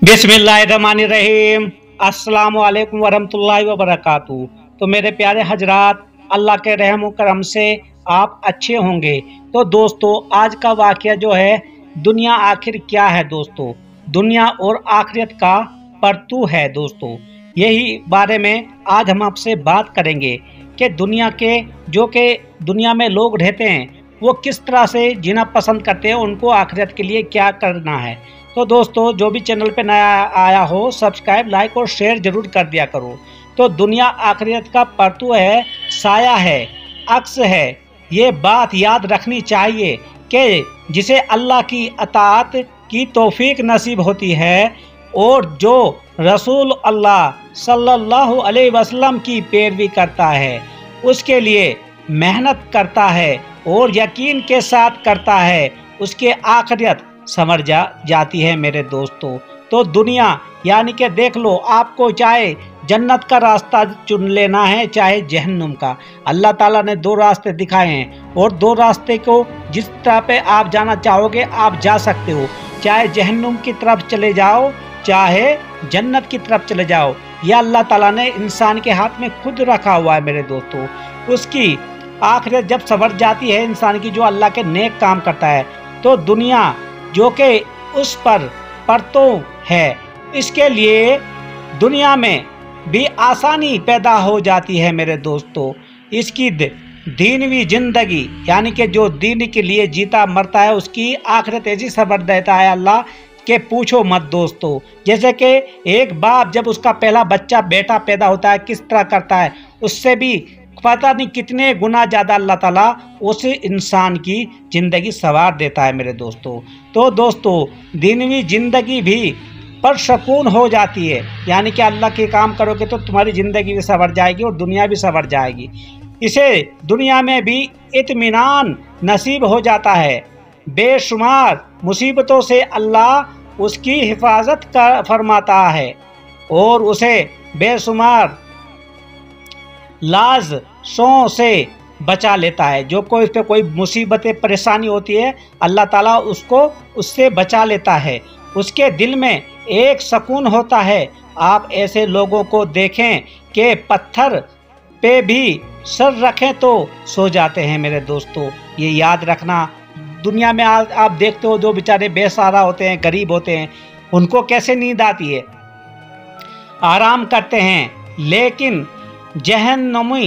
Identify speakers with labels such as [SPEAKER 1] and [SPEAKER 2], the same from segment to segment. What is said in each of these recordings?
[SPEAKER 1] बिस्मिल्लाहिर्रहमानिर्रहीम। अस्सलामु अलैकुम वरहमतुल्लाहि वबरकातुहू। तो मेरे प्यारे हजरात, अल्लाह के रहम करम से आप अच्छे होंगे। तो दोस्तों, आज का वाक़या जो है, दुनिया आखिर क्या है दोस्तों, दुनिया और आखिरत का परतू है दोस्तों। यही बारे में आज हम आपसे बात करेंगे कि दुनिया में लोग रहते हैं, वो किस तरह से जीना पसंद करते हैं, उनको आखिरत के लिए क्या करना है। तो दोस्तों, जो भी चैनल पे नया आया हो, सब्सक्राइब, लाइक और शेयर जरूर कर दिया करो। तो दुनिया आखिरत का परतू है, साया है, अक्स है। ये बात याद रखनी चाहिए कि जिसे अल्लाह की अताअत की तौफीक नसीब होती है और जो रसूल अल्लाह सल्लल्लाहु अलैहि वसल्लम की पैरवी करता है, उसके लिए मेहनत करता है और यकीन के साथ करता है, उसके आखिरत संवर जाती है मेरे दोस्तों। तो दुनिया यानी कि देख लो, आपको चाहे जन्नत का रास्ता चुन लेना है, चाहे जहन्नुम का। अल्लाह ताला ने दो रास्ते दिखाए हैं और दो रास्ते को जिस तरह पे आप जाना चाहोगे आप जा सकते हो। चाहे जहन्नुम की तरफ चले जाओ, चाहे जन्नत की तरफ चले जाओ, यह अल्लाह ताला ने इंसान के हाथ में खुद रखा हुआ है मेरे दोस्तों। उसकी आखिरत जब संवर जाती है इंसान की, जो अल्लाह के नेक काम करता है, तो दुनिया जो कि उस पर परतों है, इसके लिए दुनिया में भी आसानी पैदा हो जाती है मेरे दोस्तों। इसकी दीनवी जिंदगी यानी कि जो दीन के लिए जीता मरता है, उसकी आखिरत ऐसी संवर देता है अल्लाह के पूछो मत दोस्तों। जैसे कि एक बाप जब उसका पहला बच्चा बेटा पैदा होता है, किस तरह करता है, उससे भी पता नहीं कितने गुना ज़्यादा अल्लाह ताला उस इंसान की ज़िंदगी संवार देता है मेरे दोस्तों। तो दोस्तों, दीनवी ज़िंदगी भी परसकून हो जाती है, यानी कि अल्लाह के काम करोगे तो तुम्हारी ज़िंदगी भी संवर जाएगी और दुनिया भी संवर जाएगी। इसे दुनिया में भी इत्मीनान नसीब हो जाता है। बेशुमार मुसीबतों से अल्लाह उसकी हिफाजत फरमाता है और उसे बेशुमार लाज़ों से बचा लेता है। जो कोई पे कोई मुसीबतें परेशानी होती है, अल्लाह ताला उसको उससे बचा लेता है। उसके दिल में एक सुकून होता है। आप ऐसे लोगों को देखें कि पत्थर पे भी सर रखें तो सो जाते हैं मेरे दोस्तों। ये याद रखना। दुनिया में आज आप देखते हो, जो बेचारे बेसहारा होते हैं, गरीब होते हैं, उनको कैसे नींद आती है, आराम करते हैं, लेकिन जहने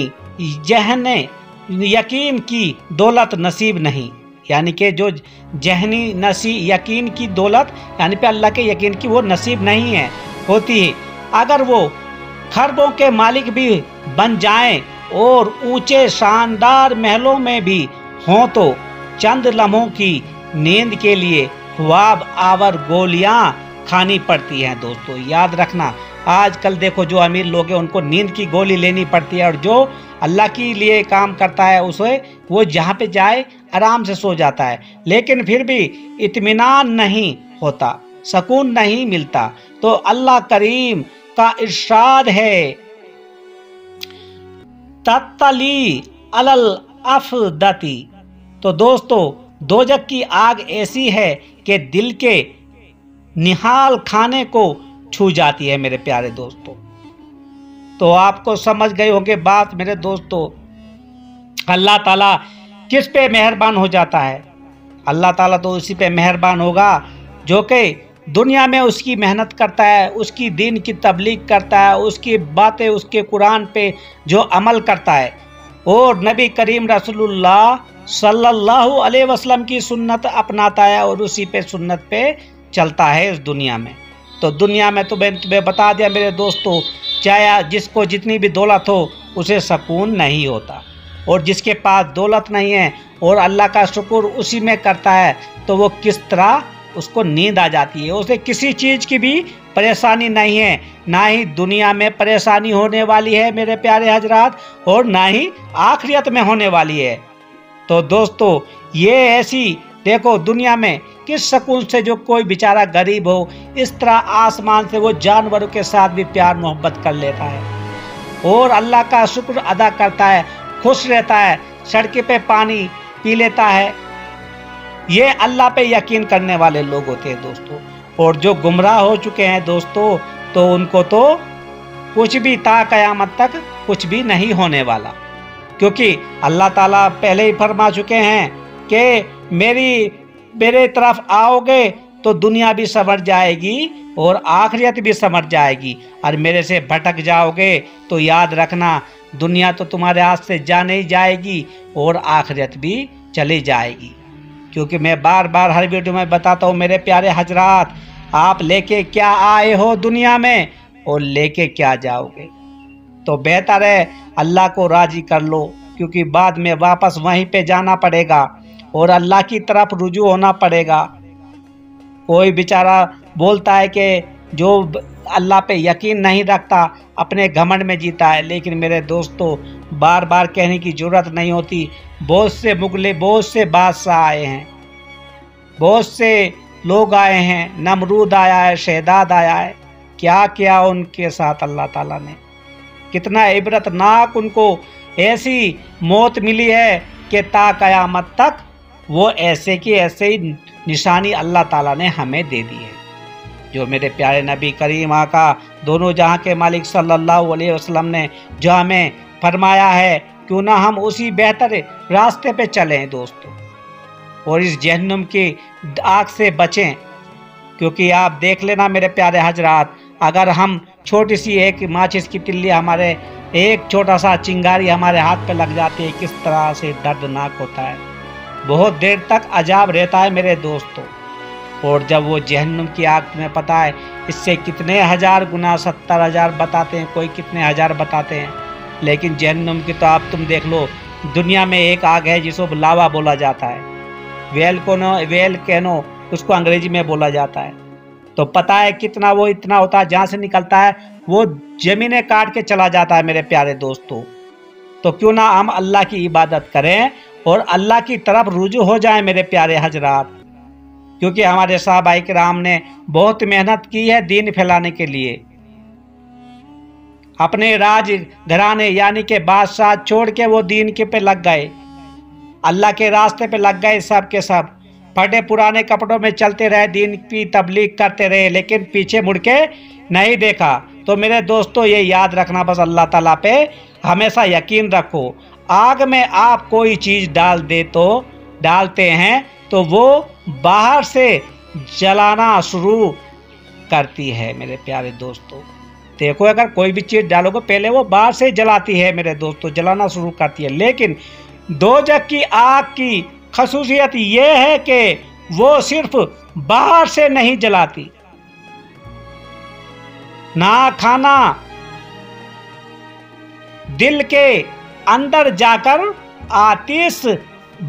[SPEAKER 1] यकीन की दौलत नसीब नहीं, यानी कि जो जहनी यकीन की दौलत यानी पे अल्लाह के यकीन की, वो नसीब नहीं है होती है। अगर वो खरबों के मालिक भी बन जाएं और ऊंचे शानदार महलों में भी हों, तो चंद लम्हों की नींद के लिए ख्वाब आवर गोलियां खानी पड़ती हैं दोस्तों। याद रखना, आजकल देखो जो अमीर लोग हैं उनको नींद की गोली लेनी पड़ती है, और जो अल्लाह के लिए काम करता है उसे वो जहाँ पे जाए आराम से सो जाता है, लेकिन फिर भी इत्मीनान नहीं होता, सुकून नहीं मिलता। तो अल्लाह करीम का इरशाद है, तत्तली अलल अफदती। तो दोस्तों, दोजक की आग ऐसी है कि दिल के निहाल खाने को छू जाती है मेरे प्यारे दोस्तों। तो आपको समझ गए होंगे बात मेरे दोस्तों। अल्लाह ताला किस पे मेहरबान हो जाता है? अल्लाह ताला तो उसी पे मेहरबान होगा जो कि दुनिया में उसकी मेहनत करता है, उसकी दीन की तबलीग करता है, उसकी बातें, उसके कुरान पे जो अमल करता है और नबी करीम रसूलुल्लाह सल्लल्लाहु अलैहि वसल्लम की सुन्नत अपनाता है और उसी पे सुन्नत पे चलता है इस दुनिया में। तो दुनिया में तो मैंने तुम्हें बता दिया मेरे दोस्तों, चाहे जिसको जितनी भी दौलत हो उसे सुकून नहीं होता, और जिसके पास दौलत नहीं है और अल्लाह का शुक्र उसी में करता है, तो वो किस तरह उसको नींद आ जाती है। उसे किसी चीज़ की भी परेशानी नहीं है, ना ही दुनिया में परेशानी होने वाली है मेरे प्यारे हजरात, और ना ही आखिरत में होने वाली है। तो दोस्तों, ये ऐसी देखो दुनिया में किस सुकून से जो कोई बेचारा गरीब हो, इस तरह आसमान से वो जानवरों के साथ भी प्यार मोहब्बत कर लेता है और अल्लाह का शुक्र अदा करता है, खुश रहता है, सड़क पे पानी पी लेता है। ये अल्लाह पे यकीन करने वाले लोग होते हैं दोस्तों। और जो गुमराह हो चुके हैं दोस्तों, तो उनको तो कुछ भी ता कयामत तक कुछ भी नहीं होने वाला, क्योंकि अल्लाह ताला पहले ही फरमा चुके हैं कि मेरे तरफ आओगे तो दुनिया भी संवर जाएगी और आखिरत भी संवर जाएगी, और मेरे से भटक जाओगे तो याद रखना दुनिया तो तुम्हारे हाथ से जाने ही जाएगी और आखिरत भी चली जाएगी। क्योंकि मैं बार बार हर वीडियो में बताता हूँ मेरे प्यारे हजरात, आप लेके क्या आए हो दुनिया में और लेके क्या जाओगे। तो बेहतर है अल्लाह को राजी कर लो, क्योंकि बाद में वापस वहीं पे जाना पड़ेगा और अल्लाह की तरफ रुजू होना पड़ेगा। कोई बेचारा बोलता है कि जो अल्लाह पे यकीन नहीं रखता अपने घमंड में जीता है, लेकिन मेरे दोस्तों बार बार कहने की ज़रूरत नहीं होती। बहुत से मुगले, बहुत से बादशाह आए हैं, बहुत से लोग आए हैं, नमरूद आया है, शहदाद आया है, क्या किया उनके साथ अल्लाह ताला ने, कितना इबरतनाक उनको ऐसी मौत मिली है कि ता कयामत तक वो ऐसे की ऐसे ही निशानी अल्लाह ताला ने हमें दे दी है। जो मेरे प्यारे नबी करीम आका दोनों जहां के मालिक सल्लल्लाहु अलैहि वसल्लम ने जो हमें फरमाया है, क्यों ना हम उसी बेहतर रास्ते पे चलें दोस्तों, और इस जहन्नुम की आग से बचें। क्योंकि आप देख लेना मेरे प्यारे हजरात, अगर हम छोटी सी एक माचिस की तिल्ली, हमारे एक छोटा सा चिंगारी हमारे हाथ पे लग जाती है, किस तरह से दर्दनाक होता है, बहुत देर तक अजाब रहता है मेरे दोस्तों। और जब वो जहन्नुम की आग, तुम्हें पता है इससे कितने हजार गुना, 70,000 बताते हैं, कोई कितने हजार बताते हैं, लेकिन जहन्नुम की तो आप तुम देख लो, दुनिया में एक आग है जिसको लावा बोला जाता है, वेलकैनो उसको अंग्रेजी में बोला जाता है। तो पता है कितना वो इतना होता है, जहाँ से निकलता है वो जमीनें काट के चला जाता है मेरे प्यारे दोस्तों। तो क्यों ना हम अल्लाह की इबादत करें और अल्लाह की तरफ रुजू हो जाए मेरे प्यारे हजरात। क्योंकि हमारे साहबाए किराम ने बहुत मेहनत की है दीन फैलाने के लिए, अपने राज घराने यानी के बादशाह छोड़ के वो दीन के पे लग गए, अल्लाह के रास्ते पे लग गए, सब के सब फटे पुराने कपड़ों में चलते रहे, दीन की तबलीग करते रहे, लेकिन पीछे मुड़ के नहीं देखा। तो मेरे दोस्तों ये याद रखना, बस अल्लाह ताला पे हमेशा यकीन रखो। आग में आप कोई चीज़ डालते हैं तो वो बाहर से जलाना शुरू करती है मेरे प्यारे दोस्तों। देखो अगर कोई भी चीज़ डालोगे पहले वो बाहर से जलाती है मेरे दोस्तों, जलाना शुरू करती है, लेकिन दोजख की आग की खसूसियत ये है कि वो सिर्फ बाहर से नहीं जलाती, ना खाना दिल के अंदर जाकर आतिश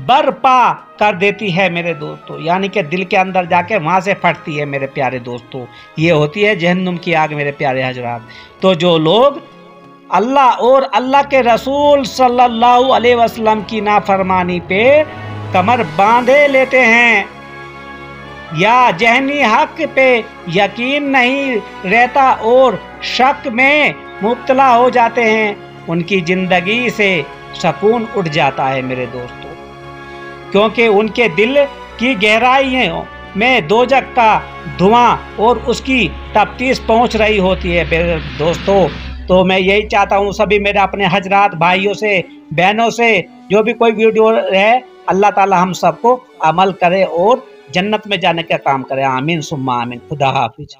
[SPEAKER 1] बर्पा कर देती है मेरे दोस्तों, यानी कि दिल के अंदर जाके वहां से फटती है मेरे प्यारे दोस्तों। ये होती है जहन्नुम की आग मेरे प्यारे हजरात। तो जो लोग अल्लाह और अल्लाह के रसूल सल्लल्लाहु अलैहि वसल्लम की नाफरमानी पे कमर बांधे लेते हैं या जहनी हक पे यकीन नहीं रहता और शक में मुब्तला हो जाते हैं, उनकी जिंदगी से सुकून उठ जाता है मेरे दोस्तों, क्योंकि उनके दिल की गहराइयों में दोजख का धुआं और उसकी तफ्तीश पहुंच रही होती है मेरे दोस्तों। तो मैं यही चाहता हूं सभी मेरे अपने हजरात भाइयों से बहनों से, जो भी कोई वीडियो है, अल्लाह ताला हम सबको अमल करे और जन्नत में जाने का काम करे। आमीन सुम्मा आमीन। खुदा हाफिज।